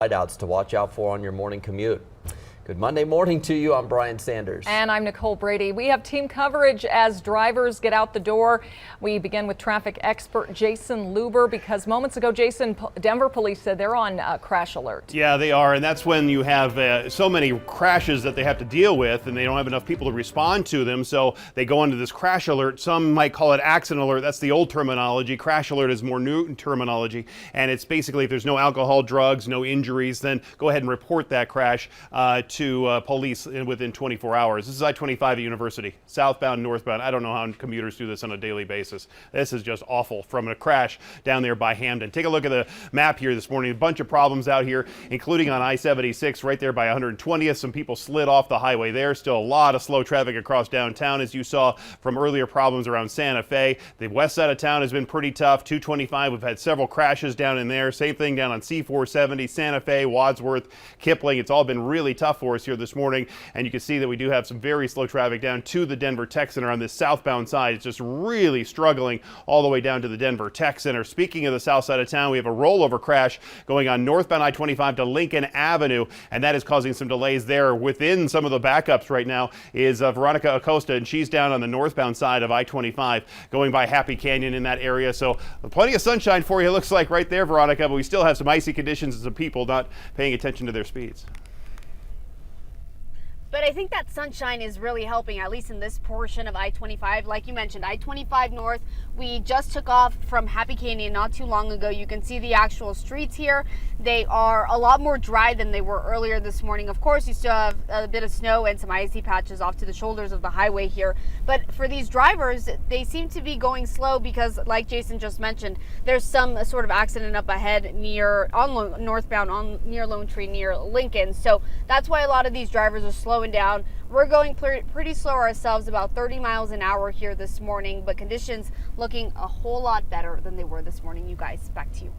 Hideouts to watch out for on your morning commute. Good Monday morning to you. I'm Brian Sanders. And I'm Nicole Brady. We have team coverage as drivers get out the door. We begin with traffic expert Jason Luber because moments ago, Jason, Denver police said they're on crash alert. Yeah, they are. And that's when you have so many crashes that they have to deal with and they don't have enough people to respond to them. So they go into this crash alert. Some might call it accident alert. That's the old terminology. Crash alert is more new terminology. And it's basically if there's no alcohol, drugs, no injuries, then go ahead and report that crash to police within 24 hours. This is I-25 at University, southbound, northbound. I don't know how commuters do this on a daily basis. This is just awful from a crash down there by Hamden. Take a look at the map here this morning. A bunch of problems out here, including on I-76 right there by 120th. Some people slid off the highway there. Still a lot of slow traffic across downtown, as you saw from earlier problems around Santa Fe. The west side of town has been pretty tough. 225, we've had several crashes down in there. Same thing down on C-470, Santa Fe, Wadsworth, Kipling. It's all been really tough for us here this morning, and you can see that we do have some very slow traffic down to the Denver Tech Center on this southbound side. It's just really struggling all the way down to the Denver Tech Center. Speaking of the south side of town, we have a rollover crash going on northbound I-25 to Lincoln Avenue, and that is causing some delays there. Within some of the backups right now is Veronica Acosta, and she's down on the northbound side of I-25 going by Happy Canyon in that area. So plenty of sunshine for you, it looks like right there, Veronica, but we still have some icy conditions and some people not paying attention to their speeds. But I think that sunshine is really helping, at least in this portion of I-25. Like you mentioned, I-25 North, we just took off from Happy Canyon not too long ago. You can see the actual streets here. They are a lot more dry than they were earlier this morning. Of course, you still have a bit of snow and some icy patches off to the shoulders of the highway here. But for these drivers, they seem to be going slow because, like Jason just mentioned, there's some sort of accident up ahead near northbound near Lone Tree, near Lincoln. So that's why a lot of these drivers are slowing down. We're going pretty slow ourselves, about 30 miles an hour here this morning, but conditions looking a whole lot better than they were this morning. You guys, back to you.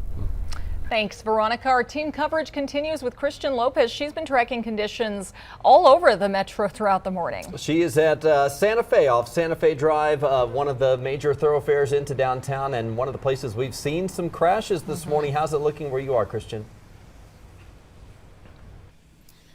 Thanks, Veronica. Our team coverage continues with Christian Lopez. She's been tracking conditions all over the metro throughout the morning. She is at Santa Fe, off Santa Fe Drive, one of the major thoroughfares into downtown, and one of the places we've seen some crashes this morning. How's it looking where you are, Christian?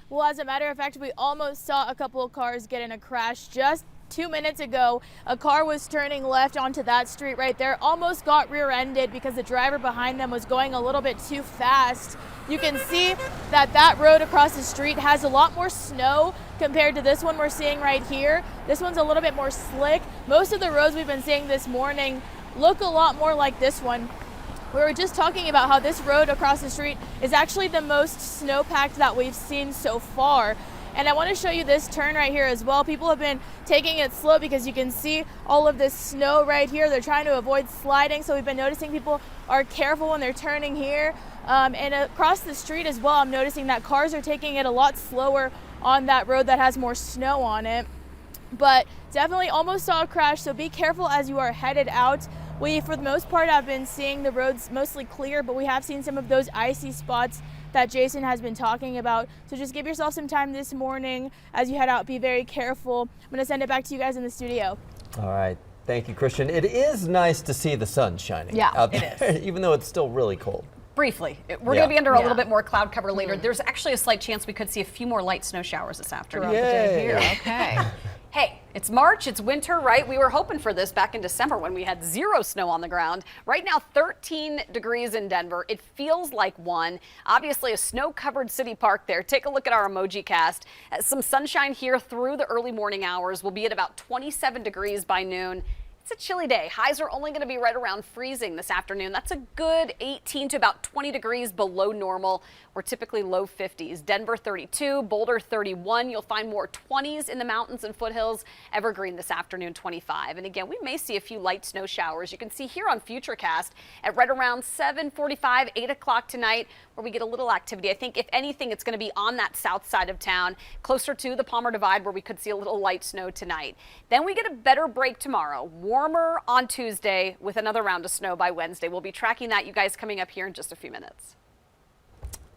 Well, as a matter of fact, we almost saw a couple of cars get in a crash just 2 minutes ago. A car was turning left onto that street right there, almost got rear-ended because the driver behind them was going a little bit too fast. You can see that that road across the street has a lot more snow compared to this one we're seeing right here. This one's a little bit more slick. Most of the roads we've been seeing this morning look a lot more like this one. We were just talking about how this road across the street is actually the most snow-packed that we've seen so far. And I want to show you this turn right here as well. People have been taking it slow because you can see all of this snow right here. They're trying to avoid sliding, so we've been noticing people are careful when they're turning here. And across the street as well, I'm noticing that cars are taking it a lot slower on that road that has more snow on it. But definitely almost saw a crash, so be careful as you are headed out. We, for the most part, have been seeing the roads mostly clear, but we have seen some of those icy spots that Jason has been talking about. So just give yourself some time this morning as you head out. Be very careful. I'm going to send it back to you guys in the studio. All right. Thank you, Christian. It is nice to see the sun shining out there, it is. even though it's still really cold. Briefly. We're going to be under a little bit more cloud cover later. There's actually a slight chance we could see a few more light snow showers this afternoon. Throughout the day here. Okay. Hey, it's March, it's winter, right? We were hoping for this back in December when we had 0 snow on the ground. Right now, 13 degrees in Denver. It feels like 1. Obviously, a snow-covered city park there. Take a look at our emoji cast. Some sunshine here through the early morning hours. We'll be at about 27 degrees by noon. It's a chilly day. Highs are only going to be right around freezing this afternoon. That's a good 18 to about 20 degrees below normal. We're typically low 50s. Denver 32, Boulder 31. You'll find more 20s in the mountains and foothills. Evergreen this afternoon 25. And again, we may see a few light snow showers. You can see here on Futurecast at right around 7:45, 8 o'clock tonight where we get a little activity. I think if anything, it's going to be on that south side of town, closer to the Palmer Divide where we could see a little light snow tonight. Then we get a better break tomorrow. Warmer on Tuesday with another round of snow by Wednesday. We'll be tracking that, you guys, coming up here in just a few minutes.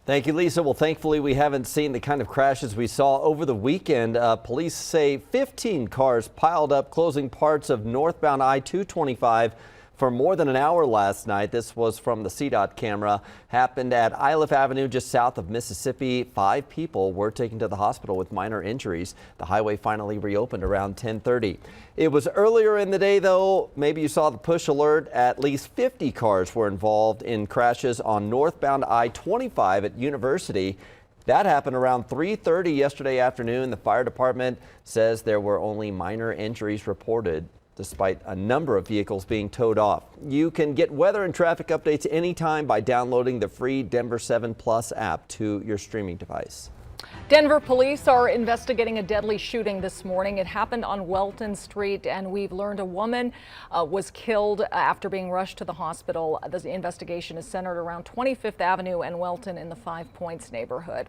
Thank you, Lisa. Well, thankfully, we haven't seen the kind of crashes we saw over the weekend. Police say 15 cars piled up, closing parts of northbound I-225 for more than an hour last night. This was from the CDOT camera. Happened at Iliff Avenue just south of Mississippi. 5 people were taken to the hospital with minor injuries. The highway finally reopened around 10:30. It was earlier in the day, though. Maybe you saw the push alert. At least 50 cars were involved in crashes on northbound I-25 at University. That happened around 3:30 yesterday afternoon. The fire department says there were only minor injuries reported, despite a number of vehicles being towed off. You can get weather and traffic updates anytime by downloading the free Denver 7 Plus app to your streaming device. Denver police are investigating a deadly shooting this morning. It happened on Welton Street, and we've learned a woman was killed after being rushed to the hospital. The investigation is centered around 25th Avenue and Welton in the Five Points neighborhood.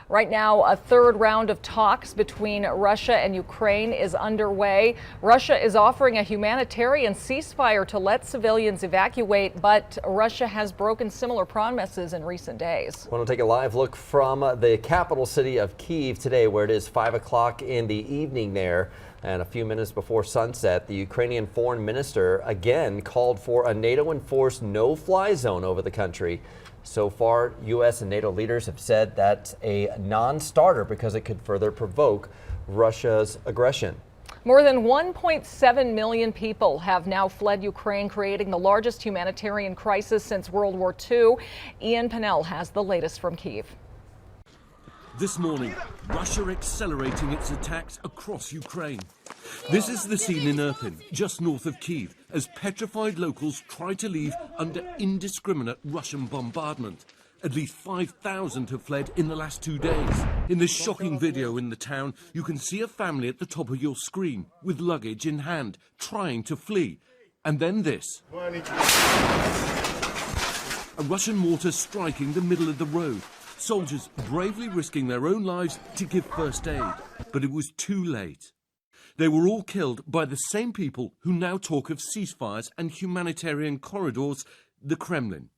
Right now, a third round of talks between Russia and Ukraine is underway. Russia is offering a humanitarian ceasefire to let civilians evacuate, but Russia has broken similar promises in recent days. I want to take a live look from the capital city of Kyiv today, where it is 5 o'clock in the evening there. And a few minutes before sunset, the Ukrainian foreign minister again called for a NATO-enforced no-fly zone over the country. So far, U.S. and NATO leaders have said that's a non-starter because it could further provoke Russia's aggression. More than 1.7 million people have now fled Ukraine, creating the largest humanitarian crisis since World War II. Ian Pennell has the latest from Kyiv. This morning, Russia accelerating its attacks across Ukraine. This is the scene in Irpin, just north of Kyiv, as petrified locals try to leave under indiscriminate Russian bombardment. At least 5,000 have fled in the last 2 days. In this shocking video in the town, you can see a family at the top of your screen, with luggage in hand, trying to flee. And then this. A Russian mortar striking the middle of the road. Soldiers bravely risking their own lives to give first aid. But it was too late. They were all killed by the same people who now talk of ceasefires and humanitarian corridors, the Kremlin.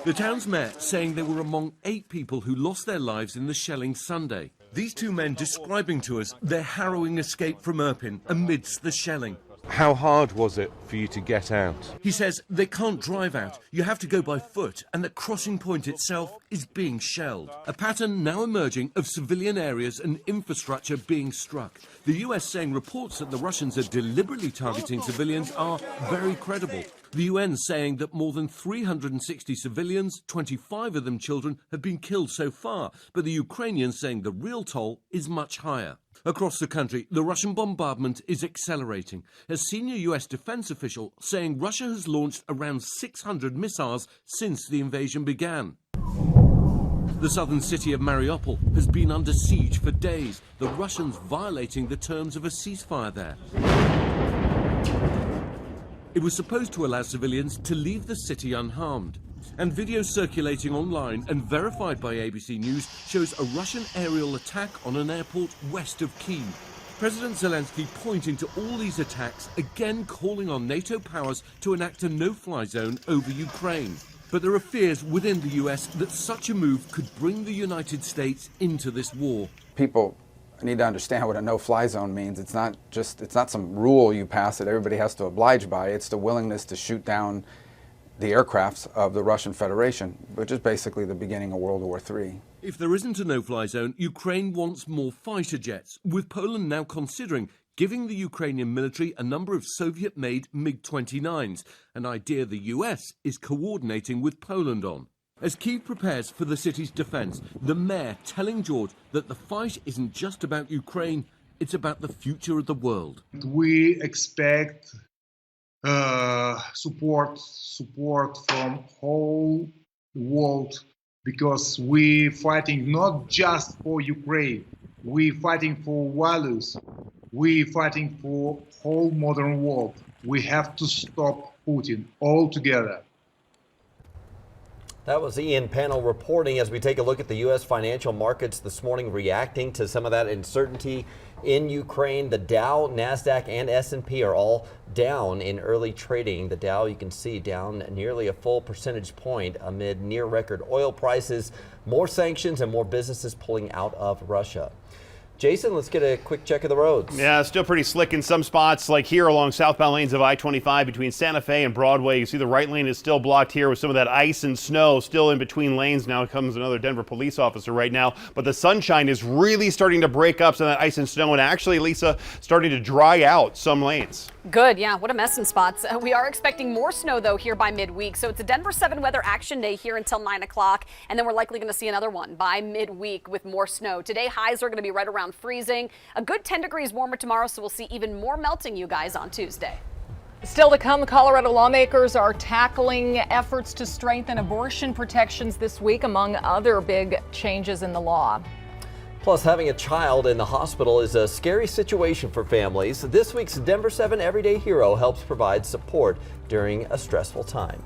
The town's mayor saying they were among 8 people who lost their lives in the shelling Sunday. These 2 men describing to us their harrowing escape from Irpin amidst the shelling. How hard was it for you to get out? He says they can't drive out, you have to go by foot, and the crossing point itself is being shelled. A pattern now emerging of civilian areas and infrastructure being struck. The US saying reports that the Russians are deliberately targeting civilians are very credible. The UN saying that more than 360 civilians, 25 of them children, have been killed so far, but the Ukrainians saying the real toll is much higher. Across the country, the Russian bombardment is accelerating. A senior US defense official saying Russia has launched around 600 missiles since the invasion began. The southern city of Mariupol has been under siege for days, the Russians violating the terms of a ceasefire there. It was supposed to allow civilians to leave the city unharmed. And video circulating online and verified by ABC News shows a Russian aerial attack on an airport west of Kyiv. President Zelensky pointing to all these attacks, again calling on NATO powers to enact a no-fly zone over Ukraine. But there are fears within the US that such a move could bring the United States into this war. People need to understand what a no-fly zone means. It's not some rule you pass that everybody has to oblige by. It's the willingness to shoot down the aircrafts of the Russian Federation, which is basically the beginning of World War III. If there isn't a no-fly zone, Ukraine wants more fighter jets, with Poland now considering giving the Ukrainian military a number of Soviet-made MiG-29s, an idea the US is coordinating with Poland on. As Kyiv prepares for the city's defense, the mayor telling George that the fight isn't just about Ukraine, it's about the future of the world. We expect support from whole world, because we fighting not just for Ukraine, we fighting for values, we fighting for whole modern world. We have to stop Putin altogether. That was Ian Pennell reporting as we take a look at the U.S. financial markets this morning, reacting to some of that uncertainty in Ukraine. The Dow, NASDAQ, and S&P are all down in early trading. The Dow, you can see, down nearly a full percentage point amid near record oil prices, more sanctions, and more businesses pulling out of Russia. Jason, let's get a quick check of the roads. Yeah, still pretty slick in some spots, like here along southbound lanes of I-25 between Santa Fe and Broadway. You see the right lane is still blocked here with some of that ice and snow still in between lanes. Now comes another Denver police officer right now, but the sunshine is really starting to break up some of that ice and snow, and actually, Lisa, starting to dry out some lanes. Good, yeah, what a mess in spots. We are expecting more snow, though, here by midweek. So it's a Denver 7 weather action day here until 9 o'clock, and then we're likely going to see another one by midweek with more snow. Today, highs are going to be right around freezing. A good 10 degrees warmer tomorrow, so we'll see even more melting, you guys, on Tuesday. Still to come, Colorado lawmakers are tackling efforts to strengthen abortion protections this week, among other big changes in the law. Plus, having a child in the hospital is a scary situation for families. This week's Denver 7 Everyday Hero helps provide support during a stressful time.